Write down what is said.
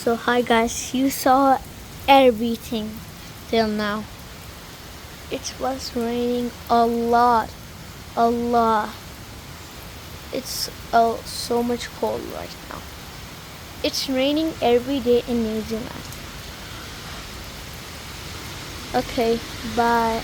So hi guys, you saw everything till now. It was raining a lot, a lot. It's so much cold right now. It's raining every day in New Zealand. Okay, bye.